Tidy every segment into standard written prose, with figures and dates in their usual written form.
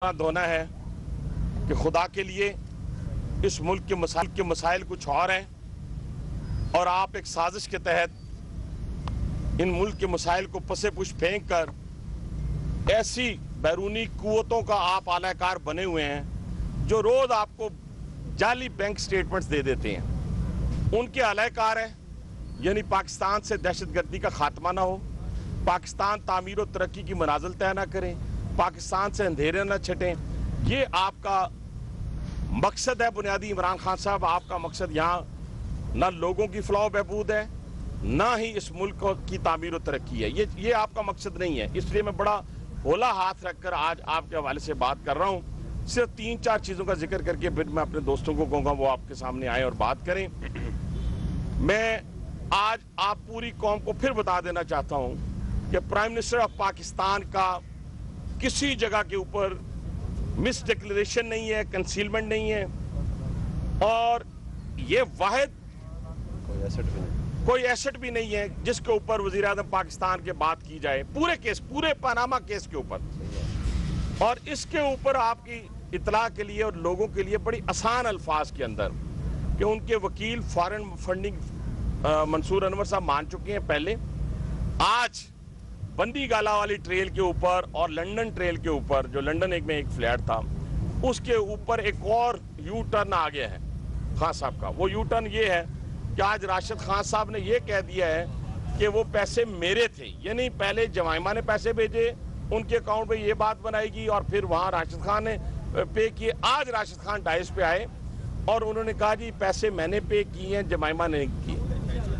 धोना है कि खुदा के लिए इस मुल्क के मसाइल कुछ और हैं और आप एक साजिश के तहत इन मुल्क के मसाइल को पसे पुश फेंक कर ऐसी बैरूनी कुव्वतों का आप आलाकार बने हुए हैं जो रोज आपको जाली बैंक स्टेटमेंट्स दे देते हैं। उनके आलाकार हैं, यानी पाकिस्तान से दहशतगर्दी का खात्मा ना हो, पाकिस्तान तामीर और तरक्की की मनाजिल तय ना करें, पाकिस्तान से अंधेरे न छटें। ये आपका मकसद है बुनियादी। इमरान खान साहब, आपका मकसद यहाँ ना लोगों की फलाह बहबूद है, ना ही इस मुल्क की तामीर और तरक्की है। ये आपका मकसद नहीं है। इसलिए मैं बड़ा होला हाथ रखकर आज आपके हवाले से बात कर रहा हूँ। सिर्फ 3-4 चीज़ों का जिक्र करके फिर मैं अपने दोस्तों को कहूँगा वो आपके सामने आए और बात करें। मैं आज आप पूरी कौम को फिर बता देना चाहता हूँ कि प्राइम मिनिस्टर ऑफ पाकिस्तान का किसी जगह के ऊपर मिस डिक्लेरेशन नहीं है, कंसीलमेंट नहीं है, और ये वाहिद कोई एसेट भी नहीं है जिसके ऊपर वजीर आज़म पाकिस्तान के बात की जाए पूरे केस, पूरे पनामा केस के ऊपर। और इसके ऊपर आपकी इतला के लिए और लोगों के लिए बड़ी आसान अल्फाज के अंदर कि उनके वकील फॉरेन फंडिंग मंसूर अनवर साहब मान चुके हैं पहले। आज बंदी गाला वाली ट्रेल के ऊपर और लंदन ट्रेल के ऊपर, जो लंदन में एक फ्लैट था, उसके ऊपर एक और यू टर्न आ गया है खान साहब का। वो यू टर्न ये है कि आज राशिद खान साहब ने ये कह दिया है कि वो पैसे मेरे थे, यानी पहले जमाइमा ने पैसे भेजे उनके अकाउंट में, ये बात बनाएगी और फिर वहाँ राशिद खान ने पे किए। आज राशिद खान डाइस पे आए और उन्होंने कहा जी पैसे मैंने पे किए हैं, जमाइमा ने नहीं किए।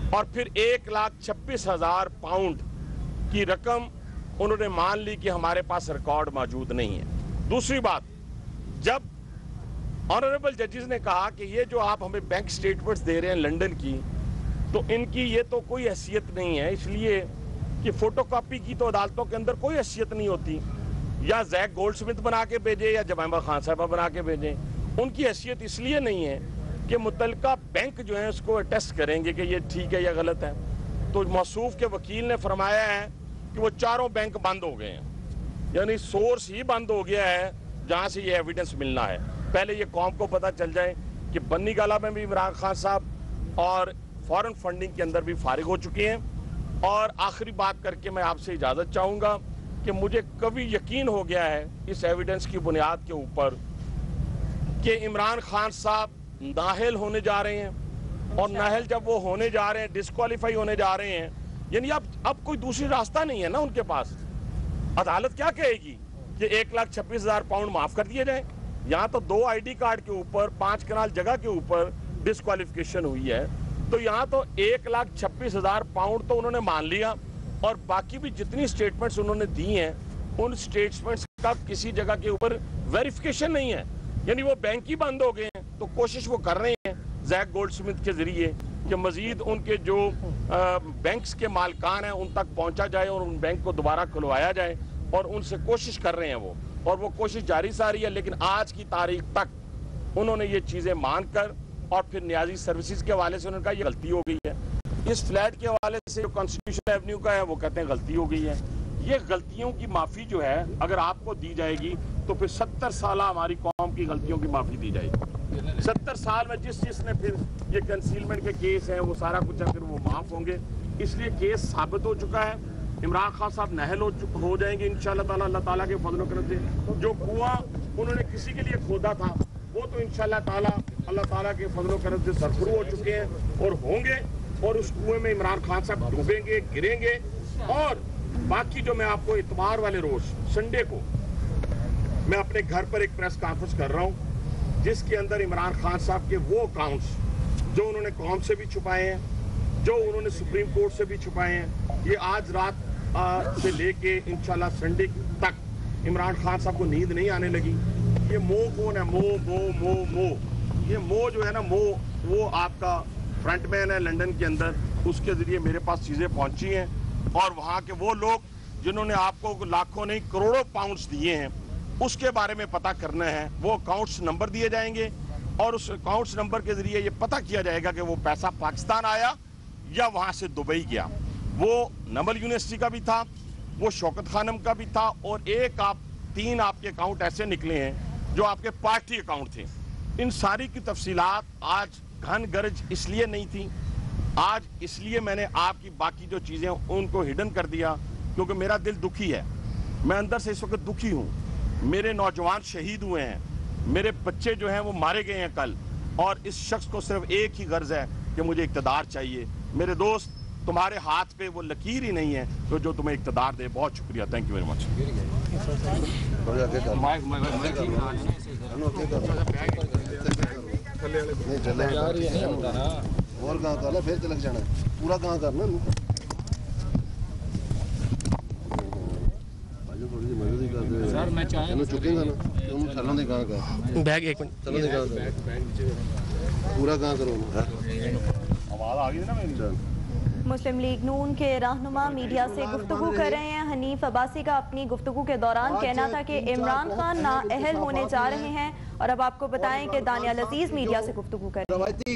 और फिर 1,26,000 पाउंड की रकम उन्होंने मान ली कि हमारे पास रिकॉर्ड मौजूद नहीं है। दूसरी बात, जब ऑनरेबल जजेस ने कहा कि ये जो आप हमें बैंक स्टेटमेंट्स दे रहे हैं लंदन की, तो इनकी ये तो कोई हैसियत नहीं है, इसलिए कि फोटोकॉपी की तो अदालतों के अंदर कोई हैसियत नहीं होती। या जैक गोल्डस्मिथ बना के भेजे या जमाइमा खान साहबा बना के भेजें, उनकी हैसियत इसलिए नहीं है कि मुतल्लिका बैंक जो है उसको अटेस्ट करेंगे कि ये ठीक है या गलत है। तो मौसूफ के वकील ने फरमाया है कि वो चारों बैंक बंद हो गए हैं, यानी सोर्स ही बंद हो गया है जहां से ये एविडेंस मिलना है। पहले ये कौम को पता चल जाए कि बन्नी गाला में भी इमरान खान साहब और फॉरेन फंडिंग के अंदर भी फारिग हो चुके हैं। और आखिरी बात करके मैं आपसे इजाज़त चाहूँगा कि मुझे कभी यकीन हो गया है इस एविडेंस की बुनियाद के ऊपर कि इमरान खान साहब नाअहल होने जा रहे हैं, और नाअहल जब वो होने जा रहे हैं, डिस्क्वालीफाई होने जा रहे हैं, यानी अब कोई दूसरी रास्ता नहीं है ना उनके पास। अदालत क्या कहेगी कि 1,26,000 पाउंड माफ कर दिए जाए। यहाँ तो 2 ID कार्ड के ऊपर 5 कनाल जगह के ऊपर डिस्क्वालिफिकेशन हुई है, तो यहाँ तो 1,26,000 पाउंड तो उन्होंने मान लिया, और बाकी भी जितनी स्टेटमेंट्स उन्होंने दी हैं उन स्टेटमेंट्स का किसी जगह के ऊपर वेरिफिकेशन नहीं है, यानी वो बैंक ही बंद हो गए हैं। तो कोशिश वो कर रहे हैं जैक गोल्डस्मिथ के जरिए कि मजीद उनके जो बैंक्स के मालकान हैं उन तक पहुंचा जाए और उन बैंक को दोबारा खुलवाया जाए, और उनसे कोशिश कर रहे हैं वो, और वो कोशिश जारी सारी है। लेकिन आज की तारीख तक उन्होंने ये चीज़ें मानकर और फिर न्याजी सर्विसेज के हवाले से उन्होंने कहा ये गलती हो गई है। इस फ्लैट के हवाले से जो कॉन्स्टिट्यूशन एवेन्यू का है वो कहते हैं गलती हो गई है। ये गलतियों की माफ़ी जो है अगर आपको दी जाएगी तो फिर 70 साल हमारी कौम की गलतियों की माफ़ी दी जाएगी। 70 साल में जिसने फिर ये कंसीलमेंट के केस हैं वो सारा कुछ है, फिर वो माफ़ होंगे। इसलिए केस साबित हो चुका है, इमरान खान साहब नाअहल हो जाएंगे इंशाअल्लाह ताला, अल्लाह ताला के फजल करम से। जो कुआं उन्होंने किसी के लिए खोदा था वो तो इंशाअल्लाह ताला अल्लाह ताला के फजल करम से सरफरू हो चुके हैं और होंगे, और उस कुएं में इमरान खान साहब डूबेंगे, गिरेंगे। और बाकी जो मैं आपको इतवार वाले रोज संडे को मैं अपने घर पर एक प्रेस कॉन्फ्रेंस कर रहा हूँ जिसके अंदर इमरान खान साहब के वो अकाउंट्स जो उन्होंने कौम से भी छुपाए हैं, जो उन्होंने सुप्रीम कोर्ट से भी छुपाए हैं, ये आज रात से लेके इंशाल्लाह संडे तक इमरान खान साहब को नींद नहीं आने लगी। ये मोह कौन है? मोह ये मोह जो है ना, मोह वो आपका फ्रंटमैन है लंदन के अंदर, उसके जरिए मेरे पास चीज़ें पहुंची हैं। और वहाँ के वो लोग जिन्होंने आपको लाखों नहीं करोड़ों पाउंड्स दिए हैं उसके बारे में पता करना है। वो अकाउंट्स नंबर दिए जाएंगे और उस अकाउंट्स नंबर के जरिए ये पता किया जाएगा कि वो पैसा पाकिस्तान आया या वहाँ से दुबई गया। वो नमल यूनिवर्सिटी का भी था, वो शौकत खानम का भी था, और एक आप 3 आपके अकाउंट ऐसे निकले हैं जो आपके पार्टी अकाउंट थे। इन सारी की तफसीलात आज घन गरज इसलिए नहीं थी, आज इसलिए मैंने आपकी बाकी जो चीज़ें उनको हिडन कर दिया, क्योंकि मेरा दिल दुखी है। मैं अंदर से इस वक्त दुखी हूँ। मेरे नौजवान शहीद हुए हैं, मेरे बच्चे जो हैं वो मारे गए हैं कल, और इस शख्स को सिर्फ एक ही गर्ज है कि मुझे इक़्तिदार चाहिए। मेरे दोस्त, तुम्हारे हाथ पे वो लकीर ही नहीं है तो जो तुम्हें इक़्तिदार दे। बहुत शुक्रिया, थैंक यू वेरी मच। और कहाँ करना, फिर तिलक जाना पूरा कहाँ करना सर। मैं चुकेगा ना तुम चलो नहीं कहाँ का बैग, एक मिनट चलो नहीं कहाँ पूरा कहाँ करो आवाज़ आ गई ना मेरी। मुस्लिम लीग नून के रहनुमा मीडिया से गुफ्तगू कर रहे हैं। हनीफ अब्बासी का अपनी गुफ्तगू के दौरान कहना था कि इमरान खान नाअहल होने जा रहे हैं, और अब आपको बताएं कि दानियाल अजीज मीडिया से गुफ्तगू कर रहे हैं। रवायती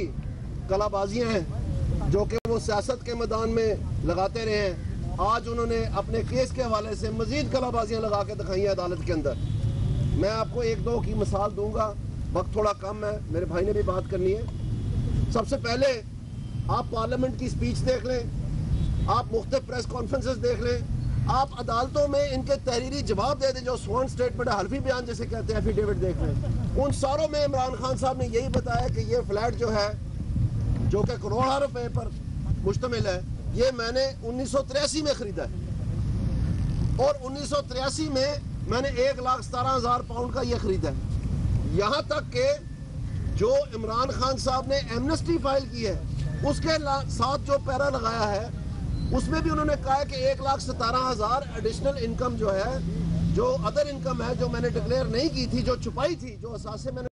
कलाबाजियाँ हैं जो कि वो सियासत के मैदान में लगाते रहे हैं। आज उन्होंने अपने केस के हवाले से मजीद कलाबाजियाँ लगा के दिखाई हैं अदालत के अंदर। मैं आपको 1-2 की मिसाल दूंगा, वक्त थोड़ा कम है, मेरे भाई ने भी बात करनी है। सबसे पहले आप पार्लियामेंट की स्पीच देख लें, आप मुख्तलिफ प्रेस कॉन्फ्रेंसेस देख लें, आप अदालतों में इनके तहरीरी जवाब दे दें जो स्वॉन स्टेटमेंट हल्फी बयान जैसे कहते हैं, एफिडेविट देख लें। उन सारों में इमरान खान साहब ने यही बताया कि ये फ्लैट जो है, जो कि करोड़ों रुपए पर मुश्तमिल है, ये मैंने 1983 में खरीदा है, और 1983 में मैंने 1,17,000 पाउंड का ये खरीदा है। यहाँ तक कि जो इमरान खान साहब ने एमनेस्टी फाइल की है उसके साथ जो पैरा लगाया है उसमें भी उन्होंने कहा है कि 1,17,000 एडिशनल इनकम जो है, जो अदर इनकम है, जो मैंने डिक्लेयर नहीं की थी, जो छुपाई थी, जो असासे मैंने